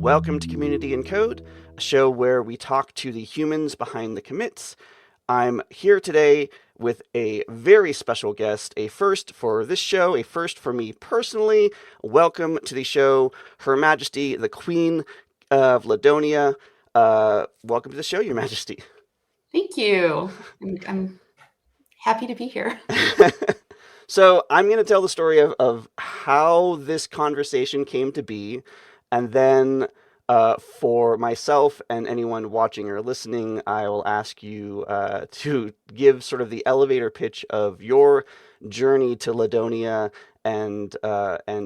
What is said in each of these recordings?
Welcome to Community in Code, a show where we talk to the humans behind the commits. I'm here today with a very special guest, a first for this show, a first for me personally. Welcome to the show, Her Majesty, the Queen of Ladonia. Welcome to the show, Your Majesty. Thank you. I'm happy to be here. So I'm going to tell the story of how this conversation came to be, and then for myself and anyone watching or listening, I will ask you to give sort of the elevator pitch of your journey to Ladonia and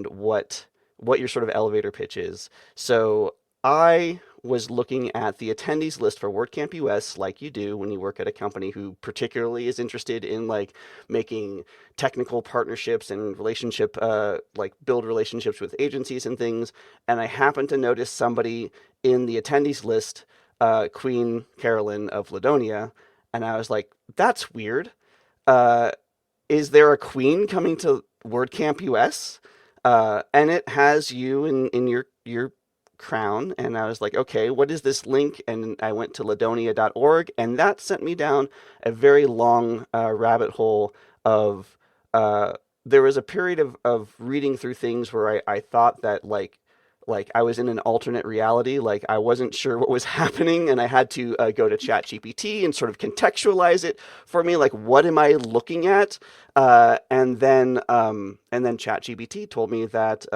what your sort of elevator pitch is. So I was looking at the attendees list for WordCamp US, like you do when you work at a company who particularly is interested in like making technical partnerships and like build relationships with agencies and things. And I happened to notice somebody in the attendees list, Queen Carolyn of Ladonia, and I was like, that's weird. Uh, is there a queen coming to WordCamp US? And it has you in your crown, and I was like, okay, what is this link? And I went to ladonia.org, and that sent me down a very long rabbit hole of there was a period of reading through things where I thought that like I was in an alternate reality, like I wasn't sure what was happening, and I had to go to ChatGPT and sort of contextualize it for me, like what am I looking at? And then ChatGPT told me that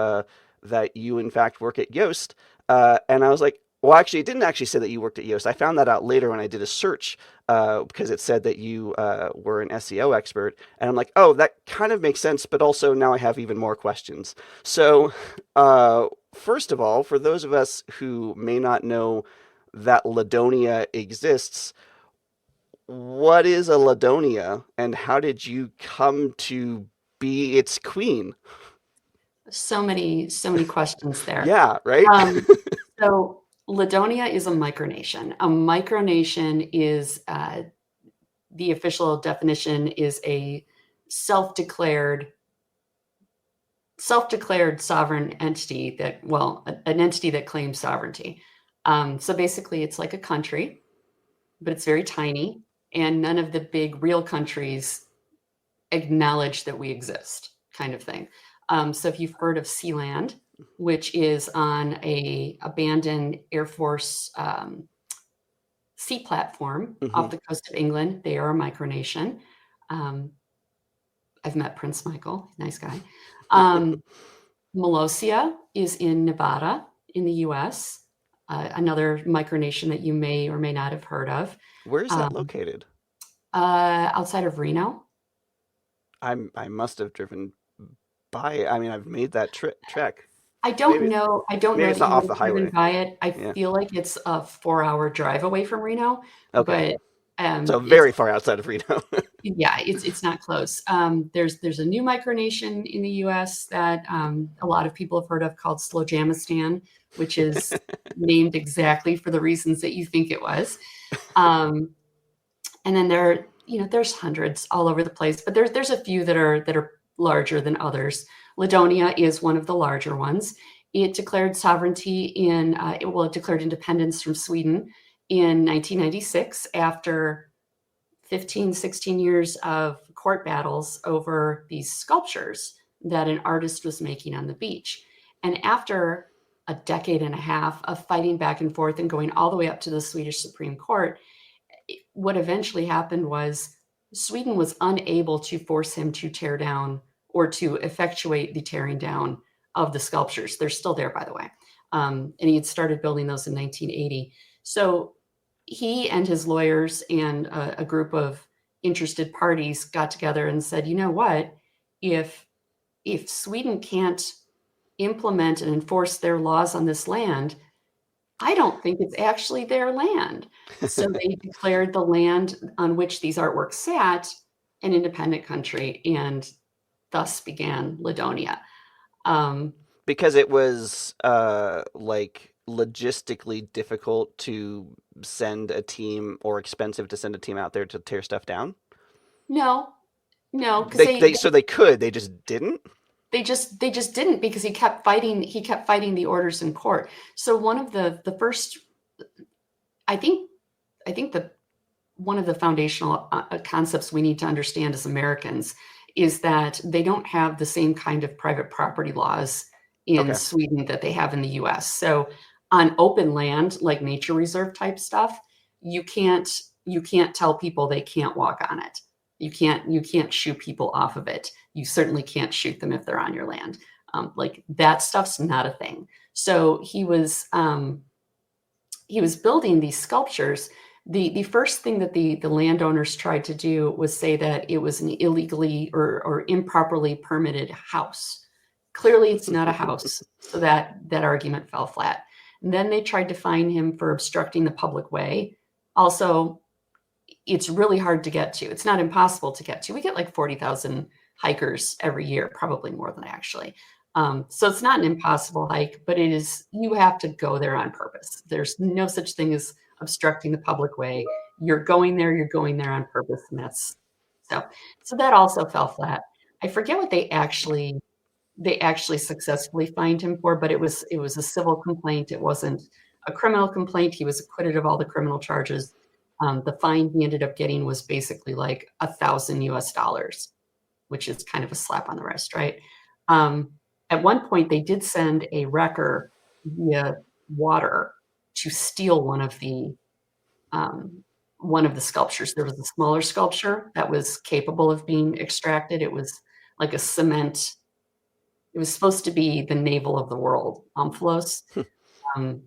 you in fact work at Yoast, and I was like, well, actually, it didn't actually say that you worked at Yoast. I found that out later when I did a search because it said that you were an SEO expert. And I'm like, oh, that kind of makes sense. But also now I have even more questions. So first of all, for those of us who may not know that Ladonia exists, what is a Ladonia and how did you come to be its queen? So many questions there. Yeah, right? So Ladonia is a micronation. A micronation is the official definition is a self-declared sovereign entity an entity that claims sovereignty. So basically, it's like a country, but it's very tiny, and none of the big real countries acknowledge that we exist, kind of thing. So if you've heard of Sealand, which is on a abandoned Air Force sea platform off the coast of England, they are a micronation. I've met Prince Michael, nice guy. Molossia is in Nevada in the US, another micronation that you may or may not have heard of. Where is that located? Outside of Reno. I must have driven by. I mean, I've made that trek. I don't know Maybe that it's not you off would the have driven highway. by it. I Yeah. feel like it's a 4-hour drive away from Reno, Okay. but So it's very far outside of Reno. yeah, it's not close. There's a new micronation in the U.S. that a lot of people have heard of called Slowjamistan, which is named exactly for the reasons that you think it was. Um, and then there's hundreds all over the place, but there's a few that are larger than others. Ladonia is one of the larger ones. It declared sovereignty it declared independence from Sweden in 1996 after 15, 16 years of court battles over these sculptures that an artist was making on the beach. And after a decade and a half of fighting back and forth and going all the way up to the Swedish Supreme Court, what eventually happened was Sweden was unable to force him to tear down or to effectuate the tearing down of the sculptures. They're still there, by the way. And he had started building those in 1980. So he and his lawyers and a group of interested parties got together and said, you know what, if Sweden can't implement and enforce their laws on this land, I don't think it's actually their land. So they declared the land on which these artworks sat an independent country, and thus began Ladonia. Because it was like logistically difficult to send a team or expensive to send a team out there to tear stuff down. No, because So they could, they just didn't. they just didn't, because he kept fighting the orders in court. So one of the first, I think I think the one of the foundational concepts we need to understand as Americans is that they don't have the same kind of private property laws in Okay. Sweden that they have in the US. So on open land, like nature reserve type stuff, you can't you can't tell people they can't walk on it. You can't shoot people off of it. You certainly can't shoot them if they're on your land. Like that stuff's not a thing. So he was building these sculptures. The first thing that the landowners tried to do was say that it was an illegally or improperly permitted house. Clearly, it's not a house, so that argument fell flat. And then they tried to fine him for obstructing the public way. Also, it's really hard to get to. It's not impossible to get to. We get like 40,000 hikers every year, probably more than actually. So it's not an impossible hike, but you have to go there on purpose. There's no such thing as obstructing the public way. You're going there on purpose, and so so that also fell flat. I forget what they actually successfully fined him for, but it was a civil complaint. It wasn't a criminal complaint. He was acquitted of all the criminal charges. The fine he ended up getting was basically like $1,000 US, which is kind of a slap on the wrist, right? Um, at one point, they did send a wrecker via water to steal one of the sculptures. There was a smaller sculpture that was capable of being extracted. It was like a cement. It was supposed to be the navel of the world, Omphalos, um,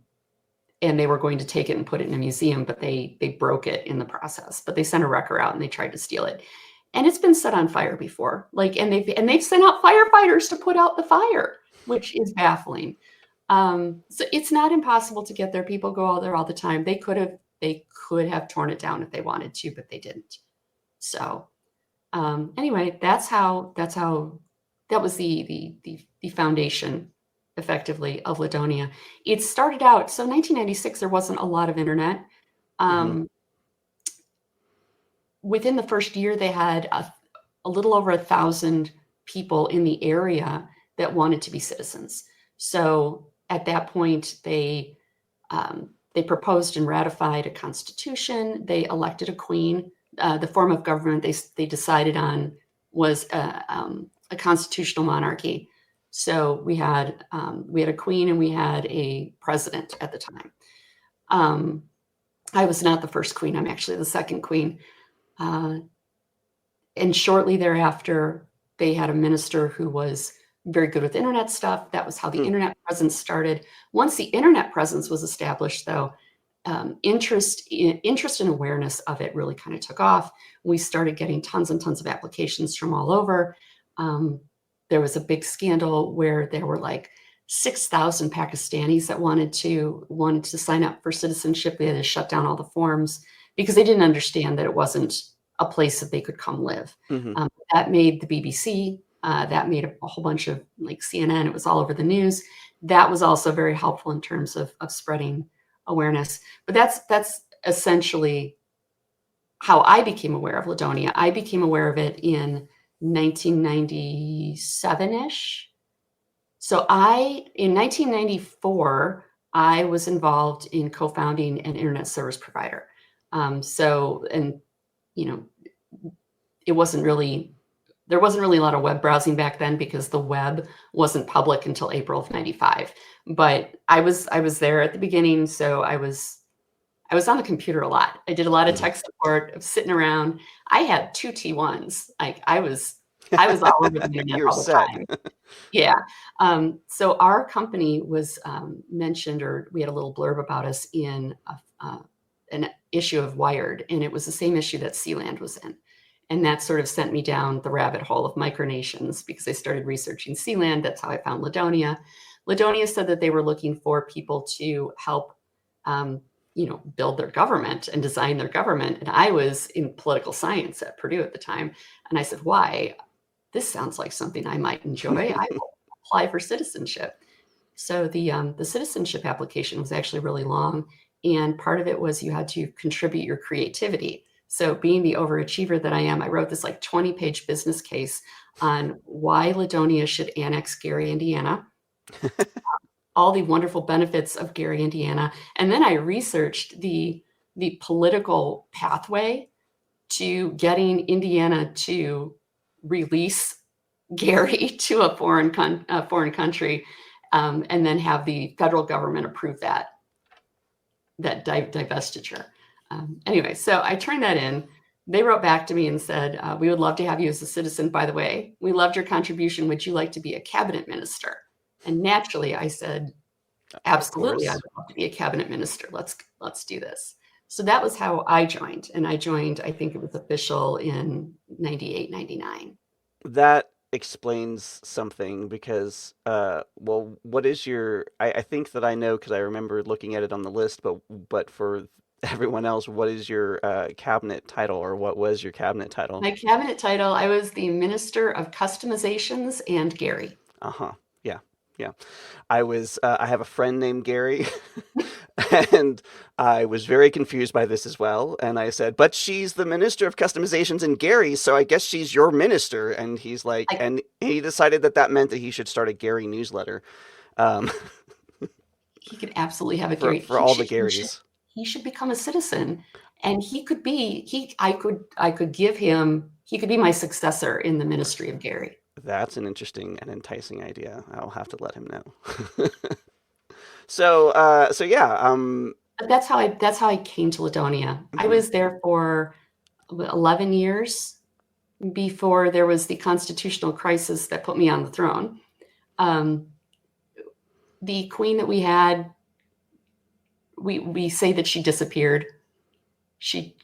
and they were going to take it and put it in a museum, but they broke it in the process. But they sent a wrecker out and they tried to steal it, and it's been set on fire before. Like, and they've sent out firefighters to put out the fire, which is baffling. So it's not impossible to get there. People go out there all the time. They could have torn it down if they wanted to, but they didn't. So anyway, that was the foundation, effectively, of Ladonia. It started out, so 1996, there wasn't a lot of internet. Hmm. Um, Within the first year, they had a little over 1,000 people in the area that wanted to be citizens. So at that point, they proposed and ratified a constitution. They elected a queen. The form of government they decided on was a constitutional monarchy. So we had a queen and we had a president at the time. I was not the first queen. I'm actually the second queen. Uh, and shortly thereafter, they had a minister who was very good with internet stuff. That was how the Hmm. internet presence started. Once the internet presence was established, though, interest and awareness of it really kind of took off. We started getting tons and tons of applications from all over. Um, there was a big scandal where there were like 6,000 Pakistanis that wanted to sign up for citizenship. They had to shut down all the forms because they didn't understand that it wasn't a place that they could come live. Hmm. That made the BBC. That made a whole bunch of like CNN. It was all over the news. That was also very helpful in terms of spreading awareness. But that's essentially how I became aware of Ladonia. I became aware of it in 1997-ish. So in 1994, I was involved in co-founding an internet service provider. And you know, it wasn't really there wasn't really a lot of web browsing back then because the web wasn't public until April of 95. But I was there at the beginning, so I was on the computer a lot. I did a lot of Hmm. tech support, of sitting around. I had 2 T1s. Like I was all over the internet You're all the set. time. Yeah. So our company was mentioned, or we had a little blurb about us in an issue of Wired, and it was the same issue that Sealand was in. And that sort of sent me down the rabbit hole of micronations because I started researching Sealand. That's how I found Ladonia. Ladonia said that they were looking for people to help, build their government and design their government. And I was in political science at Purdue at the time. And I said, why? This sounds like something I might enjoy. I will apply for citizenship. So the citizenship application was actually really long, and part of it was you had to contribute your creativity. So being the overachiever that I am, I wrote this like 20-page business case on why Ladonia should annex Gary, Indiana, all the wonderful benefits of Gary, Indiana. And then I researched the political pathway to getting Indiana to release Gary to a foreign country, and then have the federal government approve that divestiture. Anyway, so I turned that in. They wrote back to me and said, "We would love to have you as a citizen. By the way, we loved your contribution. Would you like to be a cabinet minister?" And naturally, I said, "Absolutely, I would love to be a cabinet minister. Let's do this." So that was how I joined. And I joined, I think it was official in 98, 99. That explains something because, well, what is your? I think that I know because I remember looking at it on the list, but for everyone else, what is your cabinet title, or what was your cabinet title? My cabinet title, I was the Minister of Customizations and Gary. Uh-huh. Yeah. Yeah. I have a friend named Gary, and I was very confused by this as well. And I said, but she's the Minister of Customizations and Gary, so I guess she's your minister. And he's like, I, and he decided that that meant that he should start a Gary newsletter, um, he could absolutely have a Gary. for all the Garys. He should become a citizen, and I could give him, he could be my successor in the ministry of Gary. That's an interesting and enticing idea. I'll have to let him know. So yeah, But that's how I came to Ladonia. I mhm. was there for 11 years before there was the constitutional crisis that put me on the throne. Um, the queen that we had, we say that she disappeared. She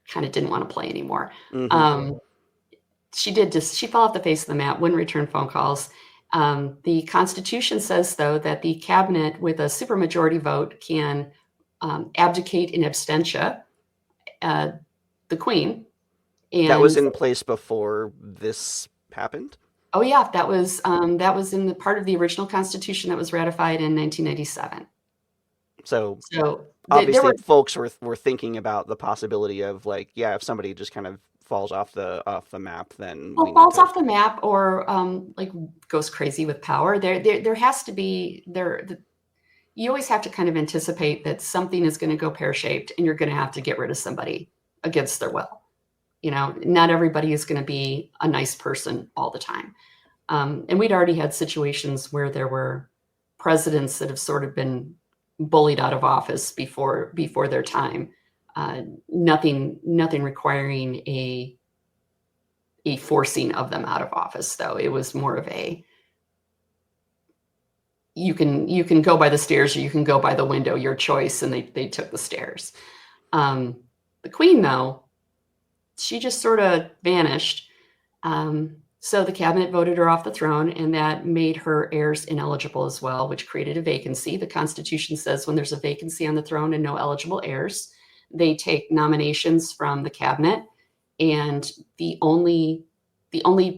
kind of didn't want to play anymore. Mhm. Um, she fell off the face of the map, wouldn't return phone calls. The Constitution says, though, that the cabinet with a supermajority vote can abdicate in absentia the queen. That was And in place before this happened. oh yeah, that was in the part of the original Constitution that was ratified in 1997. So So there obviously were folks were thinking about the possibility of, like, yeah, if somebody just kind of falls off the map, then we well, need falls to. off the map or like goes crazy with power. There has to be you always have to kind of anticipate that something is going to go pear-shaped and you're going to have to get rid of somebody against their will. Not everybody is going to be a nice person all the time. And we'd already had situations where there were presidents that have sort of been bullied out of office before their time. Nothing requiring a forcing of them out of office, though. It was more of a, you can go by the stairs or you can go by the window, your choice, and they took the stairs. The queen, though, she just sort of vanished. So the cabinet voted her off the throne, and that made her heirs ineligible as well, which created a vacancy. The Constitution says when there's a vacancy on the throne and no eligible heirs, they take nominations from the cabinet, and the only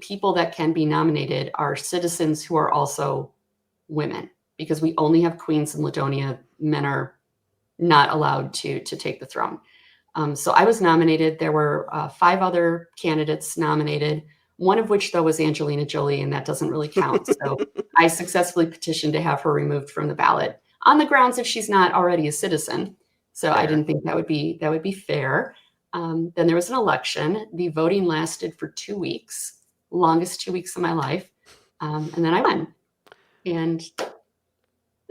people that can be nominated are citizens who are also women, because we only have queens in Ladonia. Men are not allowed to take the throne. So I was nominated. There were 5 other candidates nominated, one of which, though, was Angelina Jolie, and that doesn't really count. So I successfully petitioned to have her removed from the ballot on the grounds that she's not already a citizen. So I Fair. didn't think that would be fair. Then there was an election. The voting lasted for 2 weeks, longest 2 weeks of my life. And then I won. And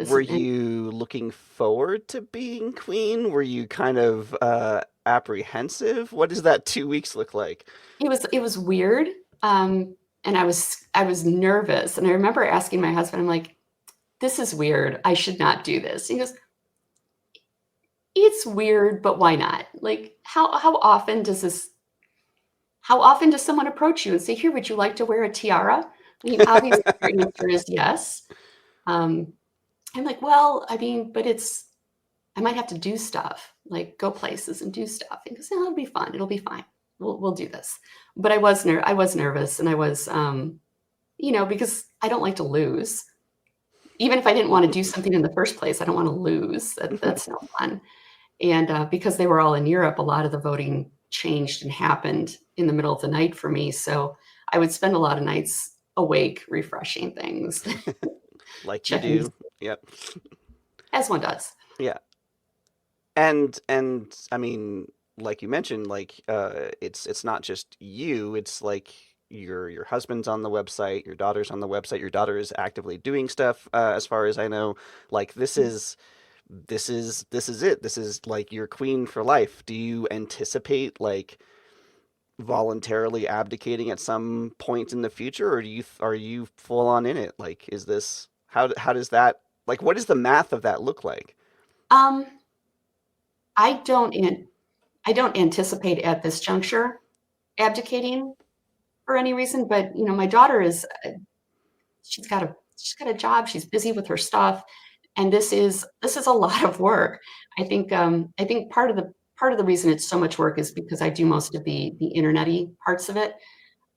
Were you looking forward to being queen? Were you kind of apprehensive? What does that 2 weeks look like? it was weird. And I was nervous. And I remember asking my husband, I'm like, this is weird. I should not do this. He goes, it's weird, but why not? Like, how often does someone approach you and say, here, would you like to wear a tiara? I mean, obviously your answer is yes. I'm like, well, I mean, but I might have to do stuff, like go places and do stuff. And he goes, it'll be fun. It'll be fine. We'll do this. But I was nervous, and I was, because I don't like to lose. Even if I didn't want to do something in the first place, I don't want to lose. That's no fun. And because they were all in Europe, a lot of the voting changed and happened in the middle of the night for me. So I would spend a lot of nights awake, refreshing things, Like you checking, do. Yep. as one does. Yeah. And I mean, like you mentioned, like it's not just you, it's like your husband's on the website, your daughter's on the website, your daughter is actively doing stuff, as far as I know. Like this is it. This is like your queen for life. Do you anticipate like voluntarily abdicating at some point in the future, or are you full on in it? Like, is this how does that like what does the math of that look like? Um, I don't I don't anticipate at this juncture abdicating for any reason, but my daughter is she's got a job, she's busy with her stuff, and this is a lot of work. I think part of the reason it's so much work is because I do most of the internet-y parts of it.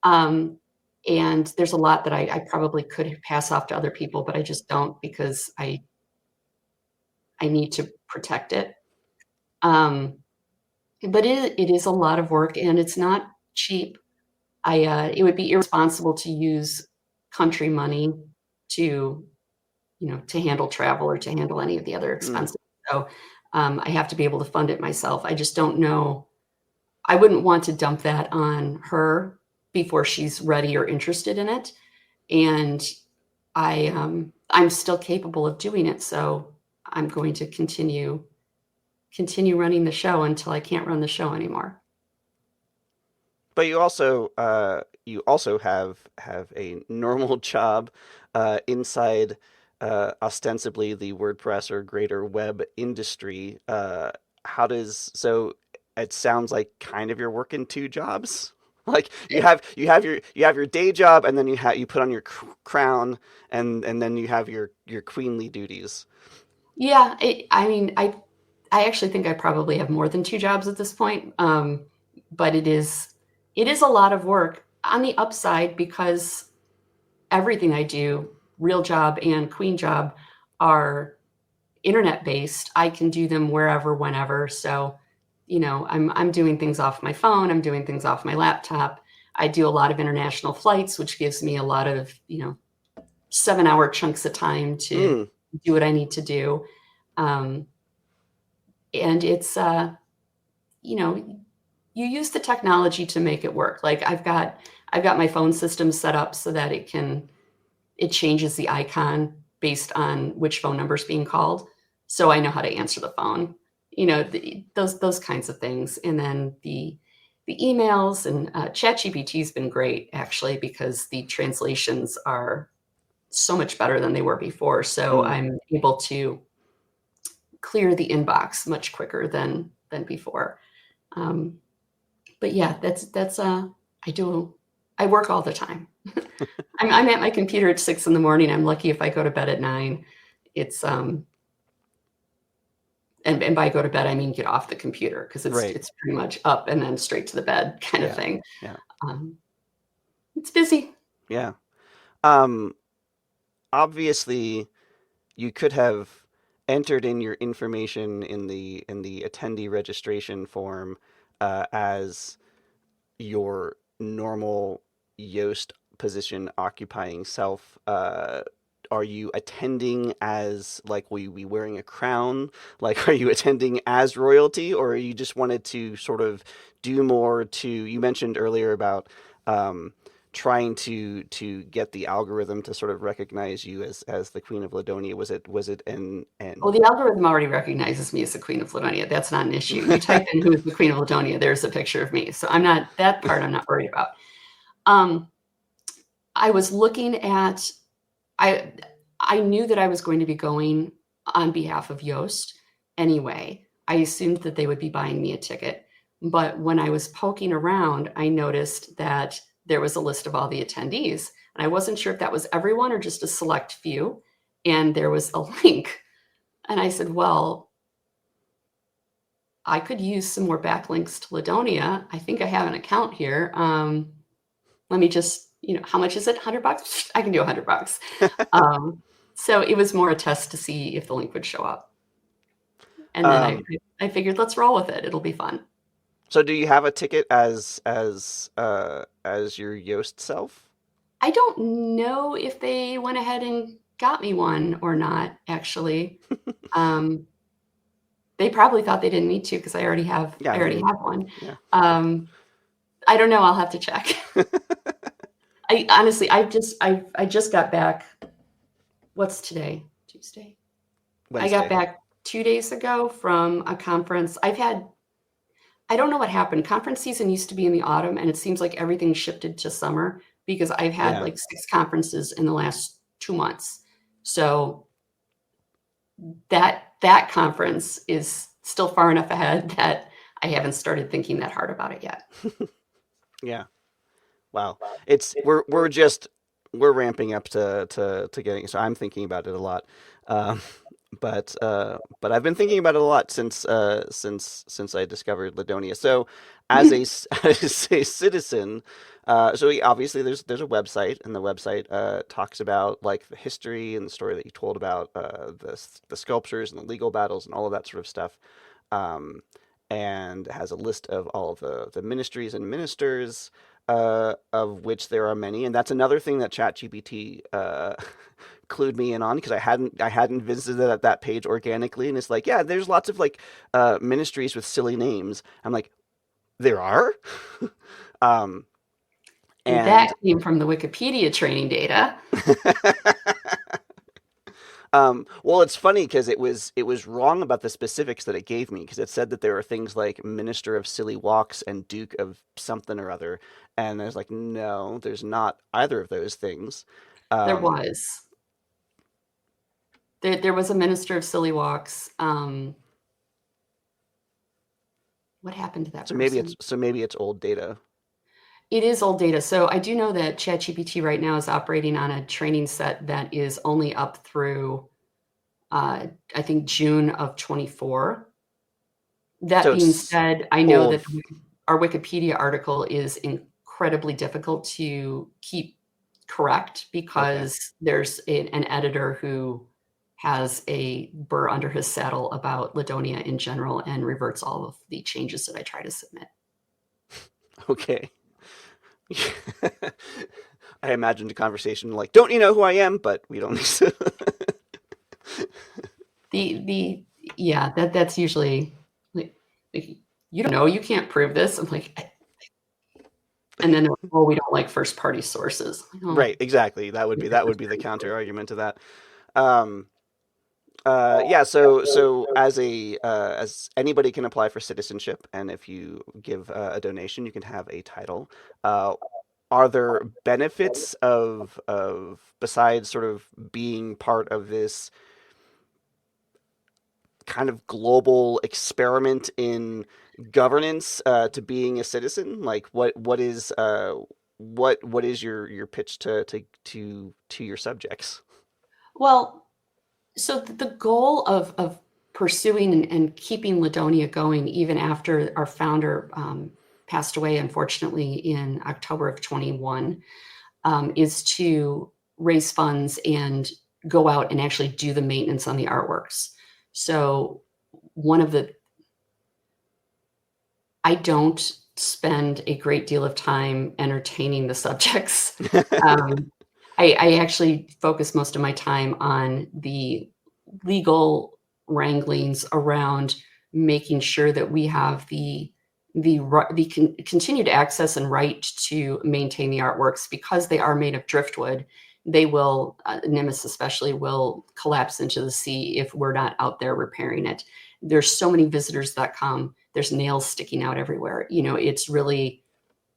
Um, and there's a lot that I probably could pass off to other people, but I just don't because I need to protect it. Um, but it is a lot of work and it's not cheap. It would be irresponsible to use country money to, to handle travel or to handle any of the other Mm. expenses. So I have to be able to fund it myself. I just don't know. I wouldn't want to dump that on her before she's ready or interested in it. And I'm still capable of doing it. So I'm going to continue running the show until I can't run the show anymore. But you also have a normal job inside ostensibly the WordPress or greater web industry. How does so? It sounds like kind of you're working two jobs. Like you have your day job, and then you put on your crown, and then you have your queenly duties. Yeah, I mean, I actually think I probably have more than two jobs at this point. But it is a lot of work on the upside because everything I do, real job and queen job, are internet based. I can do them wherever, whenever. So, I'm doing things off my phone. I'm doing things off my laptop. I do a lot of international flights, which gives me a lot of 7-hour chunks of time to Mm. do what I need to do. Um, and it's you know you use the technology to make it work. Like I've got my phone system set up so that it changes the icon based on which phone number is being called, so I know how to answer the phone. Those kinds of things, and then the emails and ChatGPT has been great actually because the translations are so much better than they were before. So Mm. I'm able to clear the inbox much quicker than before. Um, but yeah, I do I work all the time. I'm at my computer at 6 in the morning. I'm lucky if I go to bed at 9. It's and by go to bed I mean get off the computer because it's Right. it's pretty much up and then straight to the bed kind of Yeah. thing. Yeah. Um, it's busy. Yeah. Um, Obviously, you could have entered in your information in the attendee registration form as your normal Yoast position occupying self. Are you attending as like will you be wearing a crown? Like, are you attending as royalty, or you just wanted to sort of do more to? You mentioned earlier about um, trying to get the algorithm to sort of recognize you as the Queen of Ladonia. Was it Well, and the algorithm already recognizes me as the Queen of Ladonia. That's not an issue. You type in who is the Queen of Ladonia, there's a picture of me. So I'm not worried about. Um, I was looking at I I knew that I was going to be going on behalf of Yoast anyway. I assumed that they would be buying me a ticket. But when I was poking around, I noticed that there was a list of all the attendees. And I wasn't sure if that was everyone or just a select few. And there was a link. And I said, well, I could use some more backlinks to Ladonia. I think I have an account here. Let me just, how much is it? $100? I can do $100. Um, so it was more a test to see if the link would show up. And then I um, I figured let's roll with it. It'll be fun. So do you have a ticket as your Yoast self? I don't know if they went ahead and got me one or not, actually. Um, they probably thought they didn't need to because Yeah, I I already mean, have one. yeah. Um, I don't know. I'll have to check. I honestly, I just got back. What's today? Tuesday. I got Wednesday. back 2 days ago from a conference. I don't know what happened. Conference season used to be in the autumn, and it seems like everything shifted to summer because I've had Yeah. like 6 conferences in the last 2 months. So that conference is still far enough ahead that I haven't started thinking that hard about it yet. Yeah. Wow. We're ramping up to getting, so I'm thinking about it a lot. Um, but I've been thinking about it a lot since I discovered Ladonia. So as a citizen, obviously there's a website, and the website talks about like the history and the story that you told about the sculptures and the legal battles and all of that sort of stuff. Um, and has a list of all of the ministries and ministers, of which there are many, and that's another thing that ChatGPT clued me in on, because I hadn't visited that page organically, and it's like, yeah, there's lots of like ministries with silly names. I'm like, there are, um, And that and came from the Wikipedia training data. well, it's funny because it was wrong about the specifics that it gave me, because it said that there are things like Minister of Silly Walks and Duke of something or other, and I was like, no, there's not either of those things. There Um, was. There was a minister of silly walks. What happened to that person? so maybe it's old data. It is old data. So I do know that ChatGPT right now is operating on a training set that is only up through, I think, June of 24. That So being it's said, I know old. that our Wikipedia article is incredibly difficult to keep correct Okay. because there's an editor who has a burr under his saddle about Ladonia in general and reverts all of the changes that I try to submit. Okay. I imagined a conversation like, "Don't you know who I am?" But we don't need to. The yeah, that's usually like, you don't know, you can't prove this. I'm like, and then they're like, oh, we don't like first party sources. Like, oh, Right, exactly. That would be the counter argument to that. Um, yeah. So as anybody can apply for citizenship, and if you give a donation, you can have a title. Uh, are there benefits of besides sort of being part of this kind of global experiment in governance, to being a citizen? Like, what is your pitch to your subjects? well, so the goal of pursuing and keeping Ladonia going, even after our founder passed away, unfortunately, in October of 21, is to raise funds and go out and actually do the maintenance on the artworks. So one of the I don't spend a great deal of time entertaining the subjects. Um, I actually focus most of my time on the legal wranglings around making sure that we have the continued access and right to maintain the artworks because they are made of driftwood. They will, Nimbus especially, will collapse into the sea if we're not out there repairing it. There's so many visitors that come. There's nails sticking out everywhere.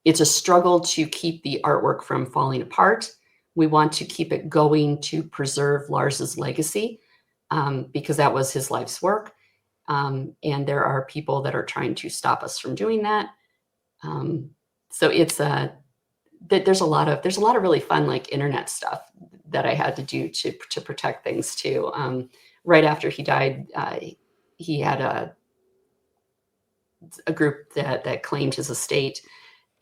It's a struggle to keep the artwork from falling apart. We want to keep it going to preserve Lars's legacy, because that was his life's work. And there are people that are trying to stop us from doing that. Um, so there's a lot of really fun like internet stuff that I had to do to protect things too. Right after he died, he had a group that claimed his estate,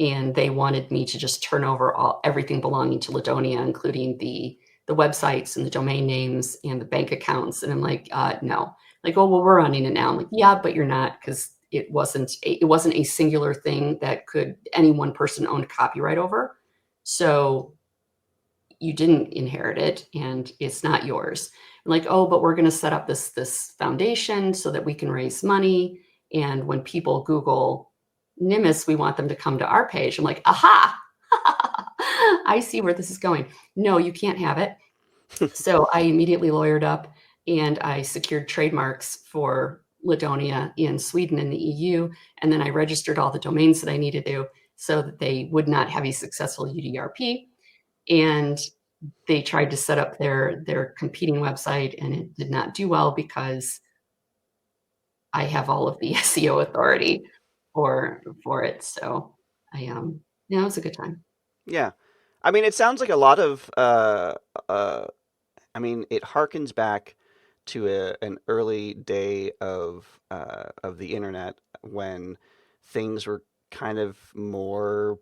and they wanted me to just turn over everything belonging to Ladonia, including the websites and the domain names and the bank accounts. And I'm like, no. Like, oh well, we're running it now. I'm like, yeah, but you're not, because it wasn't a singular thing that could any one person owned copyright over. So you didn't inherit it and it's not yours. Like, oh, but we're going to set up this foundation so that we can raise money. And when people Google Nimbus, we want them to come to our page. I'm like, aha, I see where this is going. No, you can't have it. So I immediately lawyered up and I secured trademarks for Ladonia in Sweden and the EU. And then I registered all the domains that I needed to so that they would not have a successful UDRP. And they tried to set up their competing website and it did not do well because I have all of the SEO authority for it. So yeah, it was a good time. Yeah. I mean, it sounds like a lot of I mean, it harkens back to an early day of the internet when things were kind of more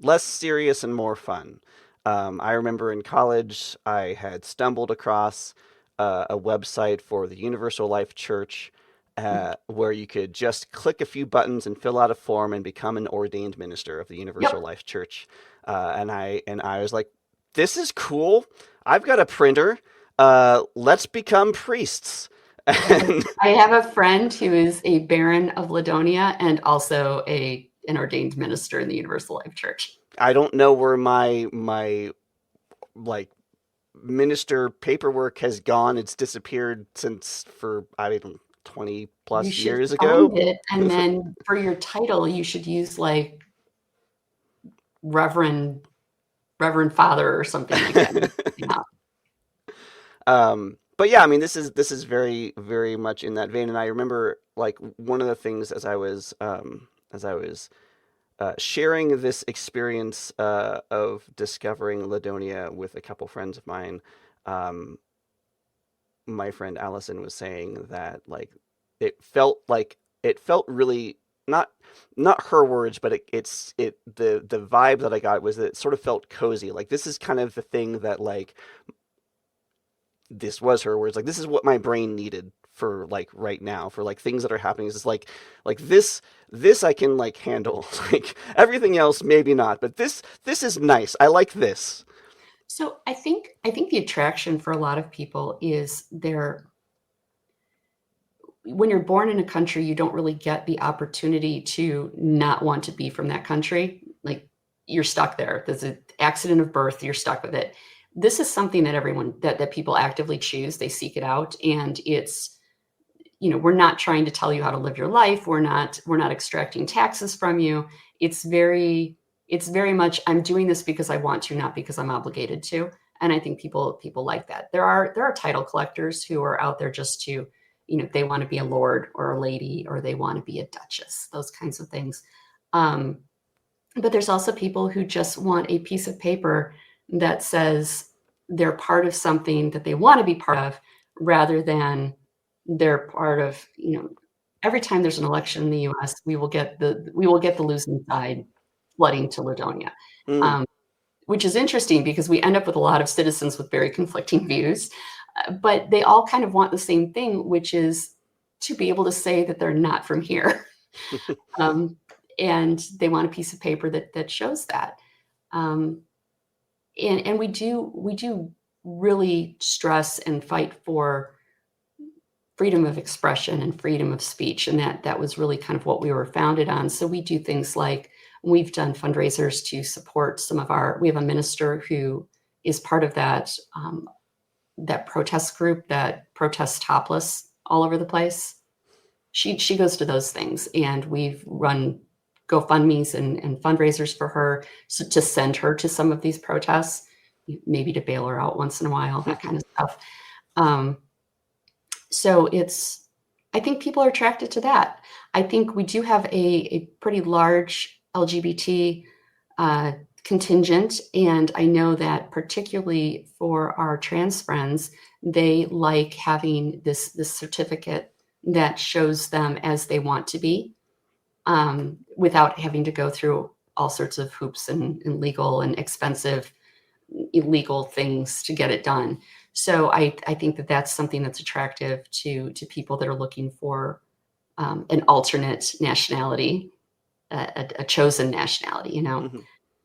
less serious and more fun. I remember in college, I had stumbled across a website for the Universal Life Church where you could just click a few buttons and fill out a form and become an ordained minister of the Universal Yep. Life Church. And I was like, this is cool. I've got a printer. Let's become priests. And I have a friend who is a Baron of Ladonia and also an ordained minister in the Universal Life Church. I don't know where my like minister paperwork has gone. It's disappeared since for I don't know, 20 You plus should years find ago. it, and then for your title, you should use like Reverend Reverend Father or something like that. Yeah. But yeah, I mean, this is very much in that vein. And I remember like one of the things as I was sharing this experience of discovering Ladonia with a couple friends of mine. Um, my friend Allison was saying that it felt really not her words, but the vibe that I got was that it sort of felt cozy. Like this is kind of the thing that like this was her words. Like this is what my brain needed for like right now for like things that are happening. Is like this I can like handle. Like everything else maybe not, but this is nice. I like this. So I think the attraction for a lot of people is when you're born in a country, you don't really get the opportunity to not want to be from that country. Like you're stuck there. There's an accident of birth, you're stuck with it. This is something that everyone that people actively choose, they seek it out. And it's, we're not trying to tell you how to live your life. We're not extracting taxes from you. It's very much I'm doing this because I want to, not because I'm obligated to. And I think people like that. There are title collectors who are out there just to, they want to be a lord or a lady or they want to be a duchess, those kinds of things. Um, but there's also people who just want a piece of paper that says they're part of something that they want to be part of rather than they're part of, every time there's an election in the US, we will get the losing side flooding to Ladonia. Mm. Um, which is interesting because we end up with a lot of citizens with very conflicting views, but they all kind of want the same thing, which is to be able to say that they're not from here. um, and they want a piece of paper that shows that. Um, and we do really stress and fight for freedom of expression and freedom of speech, and that was really kind of what we were founded on. So we do things like we've done fundraisers to support we have a minister who is part of that protest group that protests topless all over the place. She goes to those things, and we've run GoFundMe's and fundraisers for her, so to send her to some of these protests, maybe to bail her out once in a while, that kind of stuff. Um, so I think people are attracted to that. I think we do have a pretty large LGBT contingent, and I know that particularly for our trans friends, they like having this certificate that shows them as they want to be, without having to go through all sorts of hoops and legal and expensive illegal things to get it done. So I think that that's something that's attractive to people that are looking for an alternate nationality, a chosen nationality, you know. Hmm.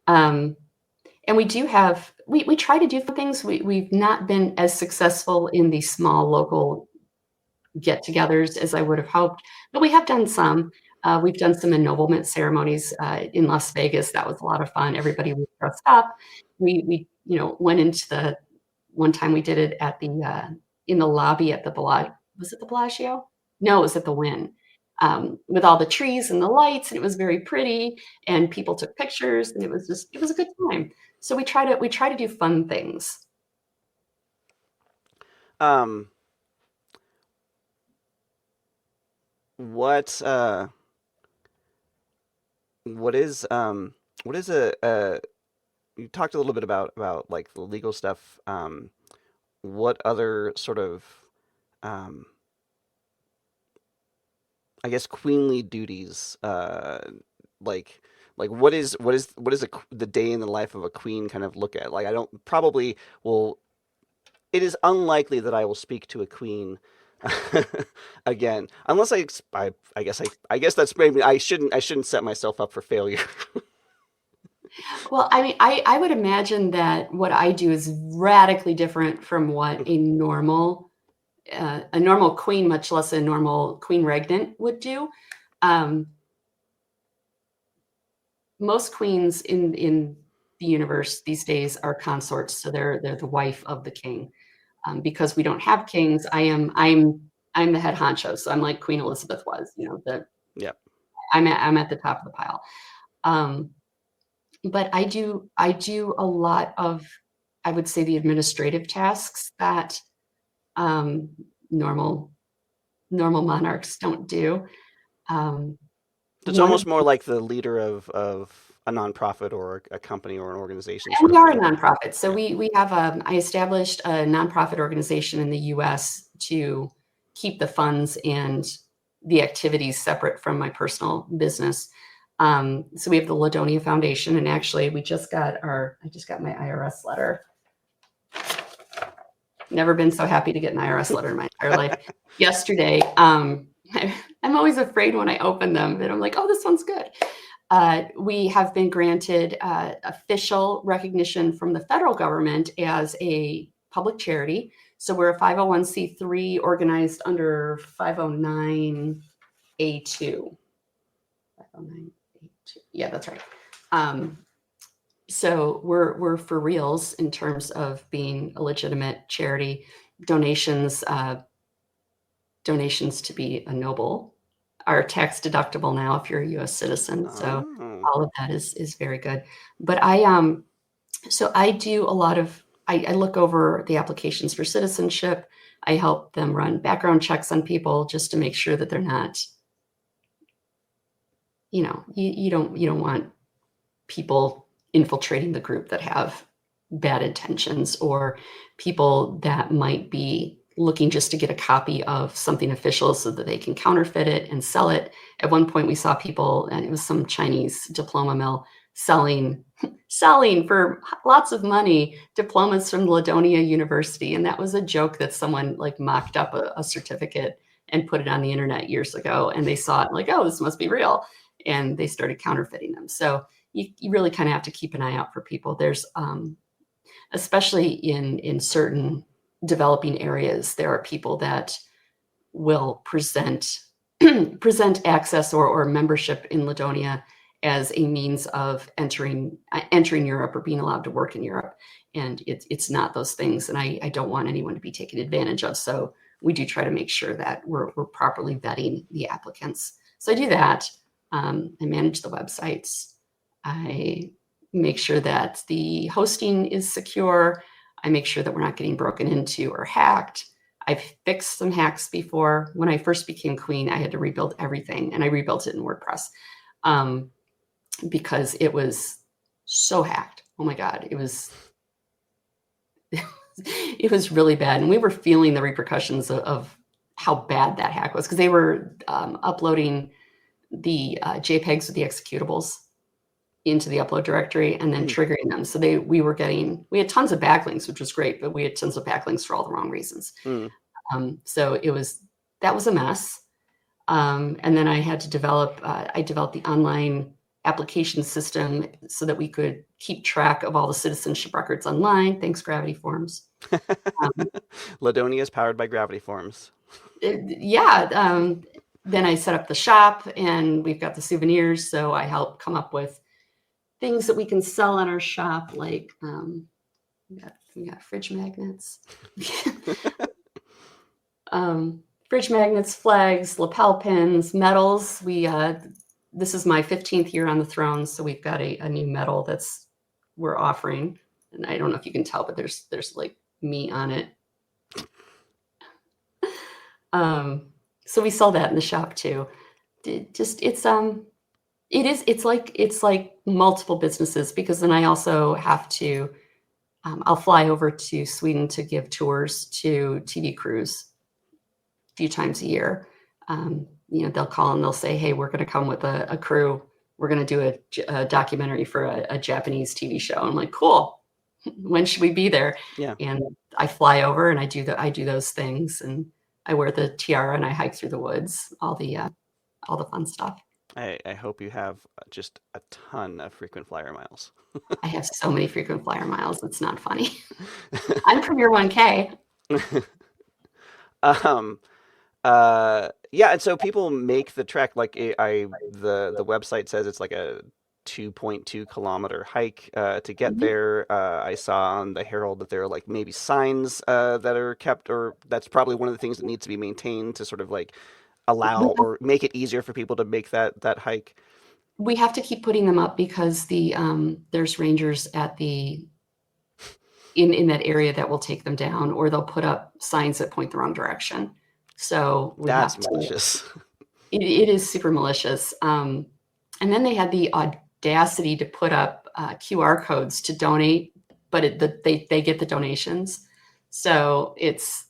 Um, and we do have we try to do things. We've not been as successful in the small local get-togethers as I would have hoped, but we have done some. We've done some ennoblement ceremonies in Las Vegas. That was a lot of fun. Everybody was dressed up. We went into the one time we did it at the in the lobby at the was it the Bellagio? No, it was at the Wynn. With all the trees and the lights, and it was very pretty, and people took pictures, and it was a good time. So we try to do fun things. Um, what what is what is a you talked a little bit about like the legal stuff. What other sort of um, I guess queenly duties like the day in the life of a queen kind of look at? Like I don't probably will. It is unlikely that I will speak to a queen again, unless I guess that's maybe I shouldn't set myself up for failure. Well, I mean, I would imagine that what I do is radically different from what a normal queen, much less a normal queen regnant, would do. Um, Most queens in the universe these days are consorts, so they're the wife of the king. Because we don't have kings, I'm the head honcho, so I'm like Queen Elizabeth was. You know, Yeah. I'm at the top of the pile. Um, but I do a lot of, I would say, the administrative tasks that um, normal normal monarchs don't do. Um, It's one of almost more like the leader of a nonprofit or a company or an organization And sort we of are a thing. nonprofit. So Yeah. we have I established a nonprofit organization in the US to keep the funds and the activities separate from my personal business. So we have the Ladonia Foundation, and actually I just got my IRS letter. Never been so happy to get an IRS letter in my entire life. Yesterday, I'm always afraid when I open them that I'm like, oh, this one's good. We have been granted official recognition from the federal government as a public charity. So we're a 501c3 organized under 509A2. 509A2. Yeah, that's right. Um, so we're for reals in terms of being a legitimate charity. Donations donations to be a noble are tax deductible now if you're a U.S. citizen. So Oh. all of that is very good. But so I do a lot of I look over the applications for citizenship. I help them run background checks on people just to make sure that they're not, you don't want people infiltrating the group that have bad intentions, or people that might be looking just to get a copy of something official so that they can counterfeit it and sell it. At one point we saw people, and it was some Chinese diploma mill selling for lots of money diplomas from Ladonia University, and that was a joke that someone like mocked up a certificate and put it on the internet years ago, and they saw it like, oh, this must be real, and they started counterfeiting them. So you really kind of have to keep an eye out for people. There's especially in certain developing areas, there are people that will present present access or membership in Ladonia as a means of entering Europe or being allowed to work in Europe. And it's not those things. And I don't want anyone to be taken advantage of. So we do try to make sure that we're properly vetting the applicants. So I do that. I manage the websites. I make sure that the hosting is secure. I make sure that we're not getting broken into or hacked. I've fixed some hacks before. When I first became queen, I had to rebuild everything, and I rebuilt it in WordPress because it was so hacked. Oh my God, it was it was really bad, and we were feeling the repercussions of how bad that hack was, because they were uploading the JPEGs with the executables into the upload directory and then Hmm. triggering them. So we had tons of backlinks, which was great, but we had tons of backlinks for all the wrong reasons. Hmm. So that was a mess. And then I developed the online application system so that we could keep track of all the citizenship records online. Thanks, Gravity Forms. Um, Ladonia is powered by gravity forms. yeah. Then I set up the shop, and we've got the souvenirs. So I help come up with things that we can sell in our shop, like we got fridge magnets. Fridge magnets, flags, lapel pins, medals. This is my 15th year on the throne, so we've got a new medal we're offering, and I don't know if you can tell, but there's like me on it. So we sell that in the shop too. It's like multiple businesses, because then I also have to I'll fly over to Sweden to give tours to TV crews a few times a year. They'll call and they'll say, "Hey, we're going to come with a crew. We're going to do a documentary for a Japanese TV show." I'm like, "Cool. When should we be there?" Yeah. And I fly over and I do those things, and I wear the tiara and I hike through the woods, all the fun stuff. I hope you have just a ton of frequent flyer miles. I have so many frequent flyer miles. It's not funny. I'm Premier 1K. um, yeah, and so people make the trek. Like the website says it's like a 2.2 kilometer hike to get Mhm. there. I saw on the Herald that there are like maybe signs that are kept, or that's probably one of the things that needs to be maintained to sort of like allow We or make it easier for people to make that hike. we have to keep putting them up because there's rangers at the in that area that will take them down, or they'll put up signs that point the wrong direction. So we That's have to. malicious. It is super malicious. And then they had the audacity to put up QR codes to donate, but they get the donations. So it's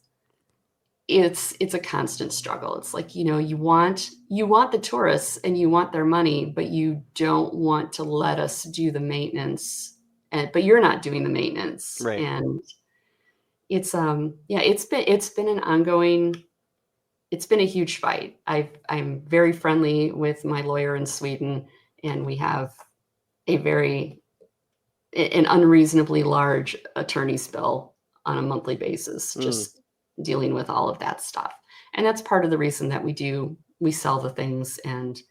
a constant struggle. It's like, you want the tourists and you want their money, but you don't want to let us do the maintenance, but you're not doing the maintenance. Right. And it's been an ongoing. It's been a huge fight. I'm very friendly with my lawyer in Sweden, and we have an unreasonably large attorney's bill on a monthly basis, Mm. just dealing with all of that stuff. And that's part of the reason that we sell the things and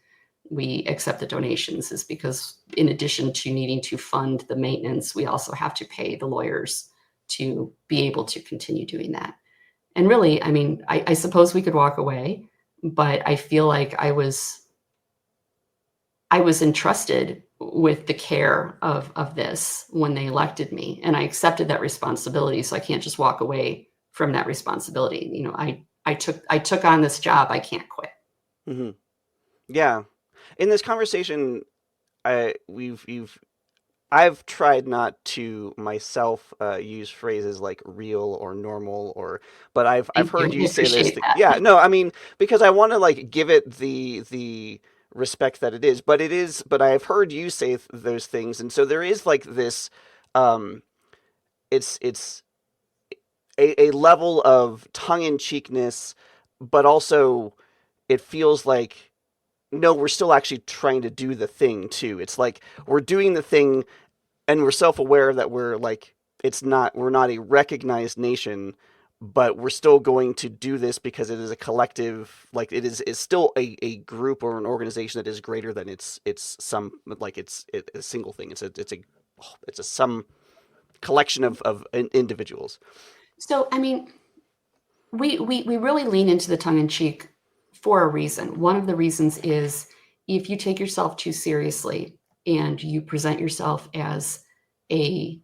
we accept the donations, is because in addition to needing to fund the maintenance, we also have to pay the lawyers to be able to continue doing that. And really, I mean, I suppose we could walk away, but I feel like I was entrusted with the care of this when they elected me, and I accepted that responsibility. So I can't just walk away from that responsibility. I took on this job. I can't quit. Hmm. Yeah. In this conversation, I we've you've I've tried not to myself use phrases like real or normal, or but I've Thank you. heard I you say this appreciate thing. that. Yeah, no, I mean because I want to like give it the respect that it is, but I've heard you say those things, and so there is like this um it's a level of tongue in cheekness, but also it feels like no, we're still actually trying to do the thing too. It's like we're doing the thing and we're self-aware that we're not a recognized nation, but we're still going to do this because it is a collective, like it's still a group or an organization that is greater than it's some like it's a single thing. It's a some collection of individuals. So, I mean, we really lean into the tongue in cheek for a reason. One of the reasons is, if you take yourself too seriously and you present yourself as a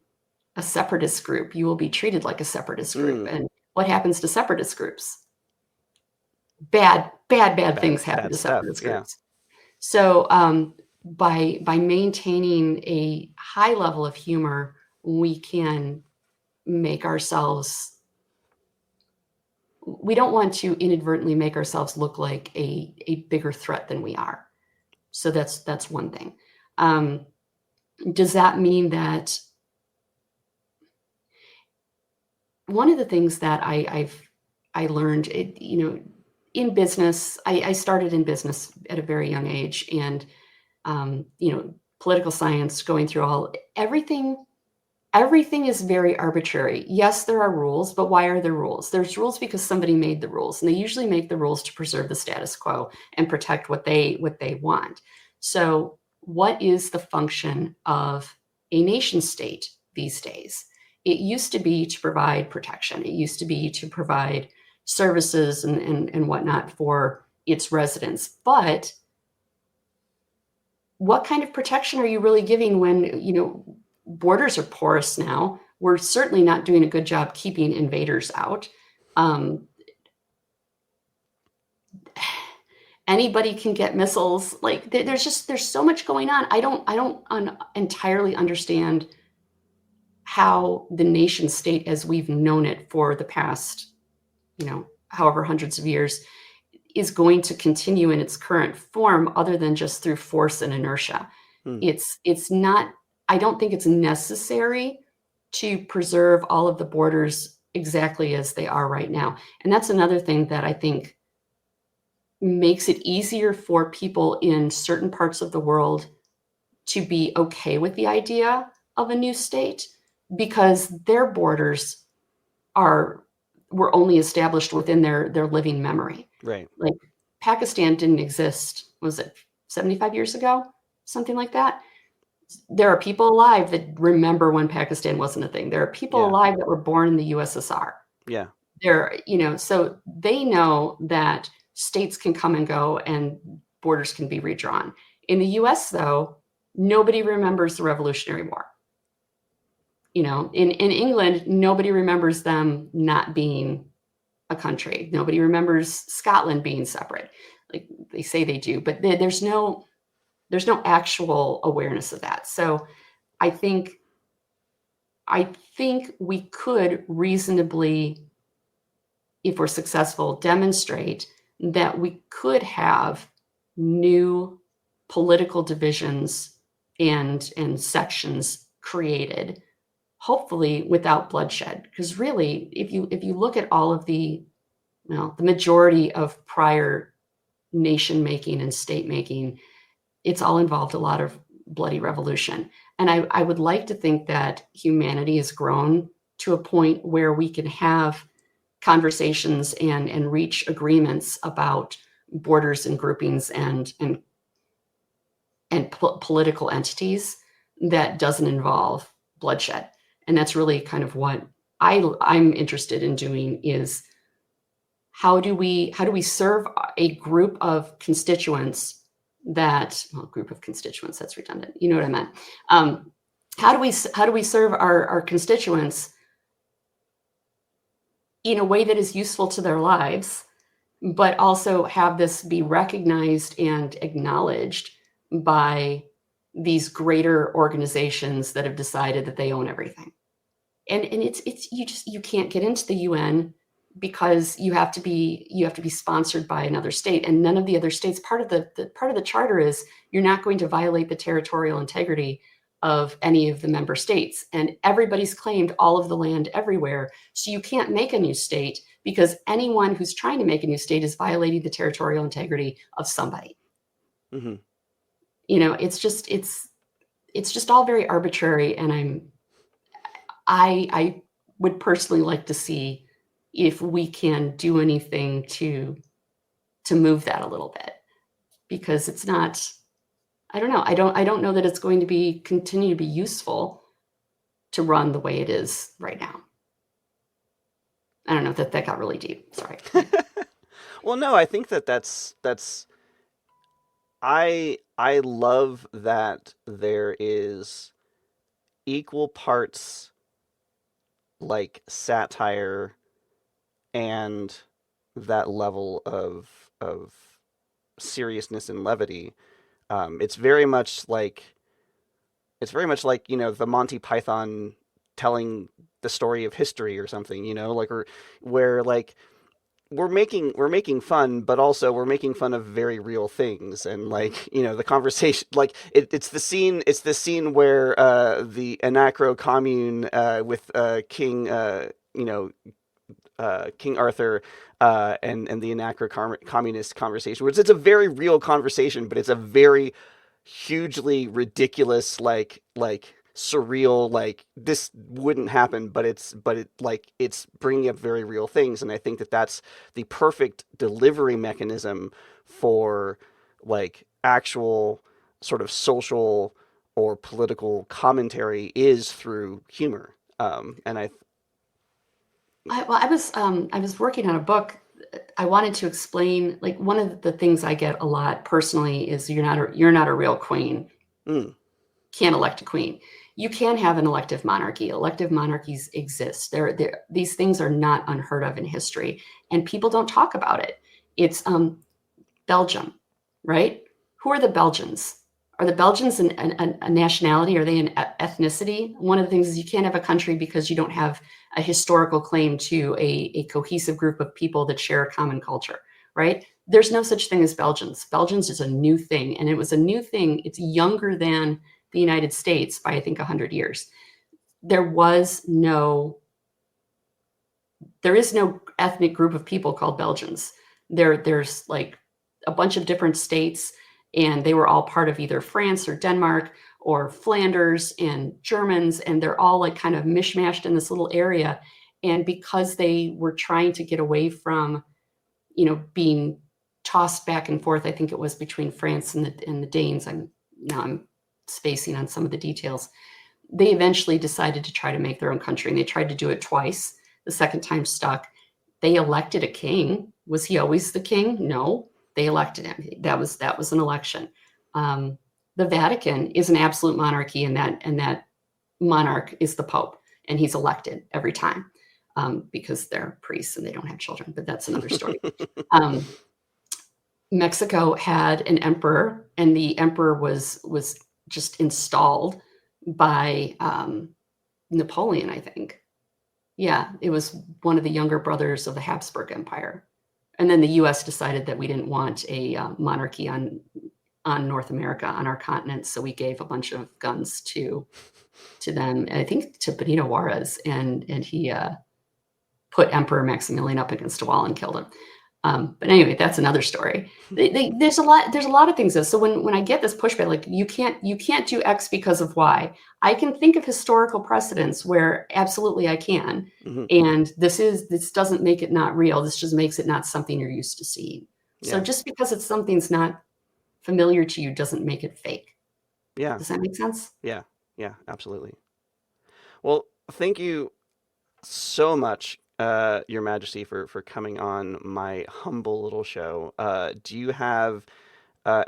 a separatist group, you will be treated like a separatist group. Mm, And what happens to separatist groups? Bad bad things happen bad to stuff. separatist Yeah. groups. So by maintaining a high level of humor, we can make ourselves. We don't want to inadvertently make ourselves look like a bigger threat than we are. So that's one thing. Um, does that mean that one of the things that I learned, in business, I started in business at a very young age, and political science, going through everything is very arbitrary. Yes, there are rules, but why are there rules? There's rules because somebody made the rules, and they usually make the rules to preserve the status quo and protect what they want. So, what is the function of a nation state these days? It used to be to provide protection. It used to be to provide services and whatnot for its residents. But what kind of protection are you really giving when, borders are porous now? We're certainly not doing a good job keeping invaders out. Um, Anybody can get missiles. Like there's so much going on. I don't entirely understand how the nation state as we've known it for the past, however hundreds of years, is going to continue in its current form other than just through force and inertia. Hmm. It's not, I don't think it's necessary to preserve all of the borders exactly as they are right now. And that's another thing that I think makes it easier for people in certain parts of the world to be okay with the idea of a new state, because their borders are were only established within their living memory. Right. Like, Pakistan didn't exist, was it 75 years ago? Something like that. There are people alive that remember when Pakistan wasn't a thing. There are people Yeah. alive that were born in the USSR. Yeah. So they know that states can come and go and borders can be redrawn. In the US, though, nobody remembers the Revolutionary War. In England, nobody remembers them not being a country. Nobody remembers Scotland being separate. Like, they say they do, but there's no actual awareness of that. So I think we could reasonably, if we're successful, demonstrate that we could have new political divisions and sections created, hopefully without bloodshed. Because really, if you look at all of the majority of prior nation making and state making, it's all involved a lot of bloody revolution. And I would like to think that humanity has grown to a point where we can have conversations and reach agreements about borders and groupings and political entities that doesn't involve bloodshed. And that's really kind of what I'm interested in doing, is how do we serve a group of constituents group of constituents, that's redundant. You know what I meant. How do we serve our constituents in a way that is useful to their lives, but also have this be recognized and acknowledged by these greater organizations that have decided that they own everything. And it's you can't get into the UN because you have to be sponsored by another state, and none of the other states. Part of the charter is you're not going to violate the territorial integrity of any of the member states, and everybody's claimed all of the land everywhere. So you can't make a new state because anyone who's trying to make a new state is violating the territorial integrity of somebody. Hmm. It's just all very arbitrary, and I would personally like to see if we can do anything to move that a little bit, because it's not, I don't know. I don't know that it's going to continue to be useful to run the way it is right now. I don't know, that got really deep. Sorry. Well, no, I think that's I love that there is equal parts like satire and that level of seriousness and levity. It's very much like the Monty Python telling the story of history or something, like, or where, like, we're making fun, but also we're making fun of very real things, and, like, the conversation, like, it's the scene where the Anacro commune with King, King Arthur and the anarcho-communist conversation, which it's a very real conversation, but it's a very hugely ridiculous, like surreal, like this wouldn't happen, but it like it's bringing up very real things, and I think that that's the perfect delivery mechanism for like actual sort of social or political commentary is through humor. And I I was working on a book. I wanted to explain, like, one of the things I get a lot personally is you're not a real queen. mm, Can't elect a queen. You can have an elective monarchy. Elective monarchies exist. These things are not unheard of in history, and people don't talk about it. It's Belgium, right? Who are the Belgians? Are the Belgians a nationality? Are they an ethnicity? One of the things is you can't have a country because you don't have a historical claim to a cohesive group of people that share a common culture, right? There's no such thing as Belgians. Belgians is a new thing, and it was a new thing. It's younger than the United States by, I think, 100 years. There was no there is no ethnic group of people called Belgians. There's like a bunch of different states, and they were all part of either France or Denmark or Flanders and Germans, and they're all like kind of mishmashed in this little area. And because they were trying to get away from, being tossed back and forth, I think it was between France and the Danes. I'm spacing on some of the details. They eventually decided to try to make their own country, and they tried to do it twice. The second time stuck. They elected a king. Was he always the king? No, they elected him. That was an election. Um, the Vatican is an absolute monarchy, and that monarch is the Pope, and he's elected every time because they're priests and they don't have children. But that's another story. Um, Mexico had an emperor, and the emperor was just installed by Napoleon, I think. Yeah, it was one of the younger brothers of the Habsburg Empire. And then the US decided that we didn't want a monarchy on North America, on our continent, so we gave a bunch of guns to them, and I think to Benito Juarez, and he put Emperor Maximilian up against a wall and killed him. But anyway, that's another story. There's a lot of things. So when I get this pushback, like you can't do X because of Y, I can think of historical precedents where absolutely I can. mhm. And this doesn't make it not real. This just makes it not something you're used to seeing. So Yeah, just because something's not familiar to you doesn't make it fake. yeah, Does that make sense? yeah, yeah, absolutely. Well, thank you so much, Your Majesty, for coming on my humble little show. Do you have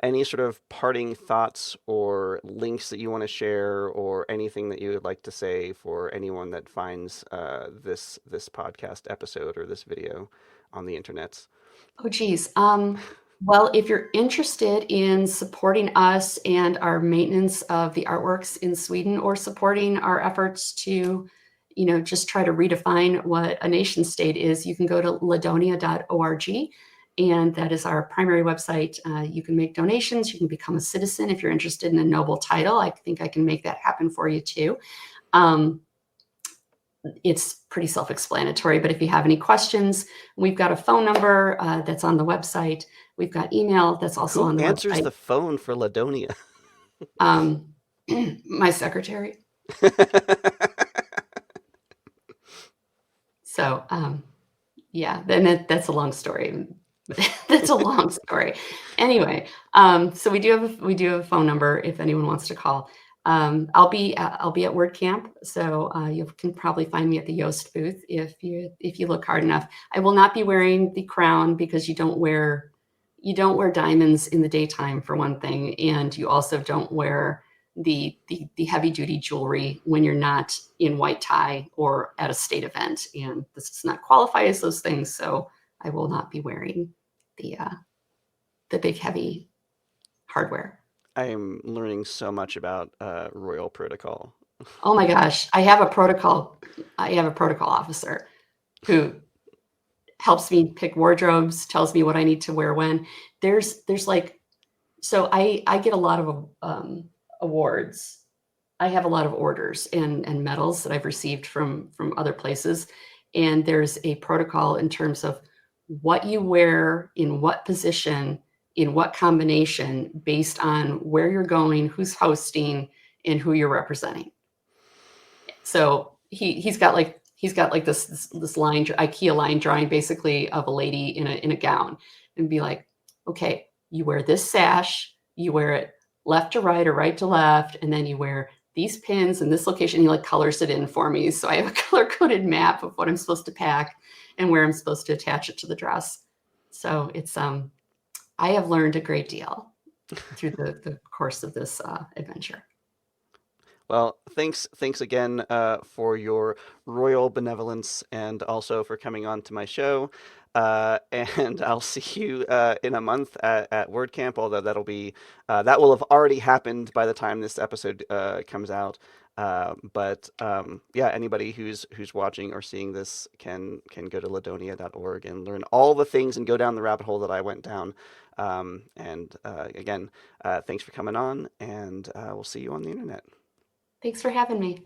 any sort of parting thoughts or links that you want to share, or anything that you would like to say for anyone that finds this podcast episode or this video on the internets? Oh, geez. Well, if you're interested in supporting us and our maintenance of the artworks in Sweden, or supporting our efforts to, just try to redefine what a nation state is, you can go to ladonia.org. And that is our primary website. You can make donations. You can become a citizen if you're interested in a noble title. I think I can make that happen for you too. Um, it's pretty self-explanatory, but if you have any questions, we've got a phone number that's on the website. We've got email that's also Who on the answers website. the phone for Ladonia? Um, my secretary. So yeah, then that's a long story. That's a long story. Anyway, so we do have a phone number if anyone wants to call. I'll be at WordCamp, so you can probably find me at the Yoast booth if you look hard enough. I will not be wearing the crown because you don't wear diamonds in the daytime, for one thing, and you also don't wear the heavy duty jewelry when you're not in white tie or at a state event, and this does not qualify as those things. So I will not be wearing the uh, the big heavy hardware. I am learning so much about royal protocol. Oh my gosh, I have a protocol officer who helps me pick wardrobes, tells me what I need to wear when. There's like, so I get a lot of awards. I have a lot of orders and medals that I've received from other places, and there's a protocol in terms of what you wear in what position in what combination based on where you're going, who's hosting, and who you're representing. So he's got like this line, IKEA line drawing basically of a lady in a gown, and be like, okay, you wear this sash, you wear it left to right or right to left, and then you wear these pins in this location. He like colors it in for me, so I have a color coded map of what I'm supposed to pack and where I'm supposed to attach it to the dress. So it's I have learned a great deal through the course of this adventure. Well, thanks again for your royal benevolence and also for coming on to my show. And I'll see you in a month at WordCamp, although that will have already happened by the time this episode comes out. But yeah, anybody who's watching or seeing this can go to ladonia.org and learn all the things and go down the rabbit hole that I went down. And again, thanks for coming on, and we'll see you on the internet. Thanks for having me.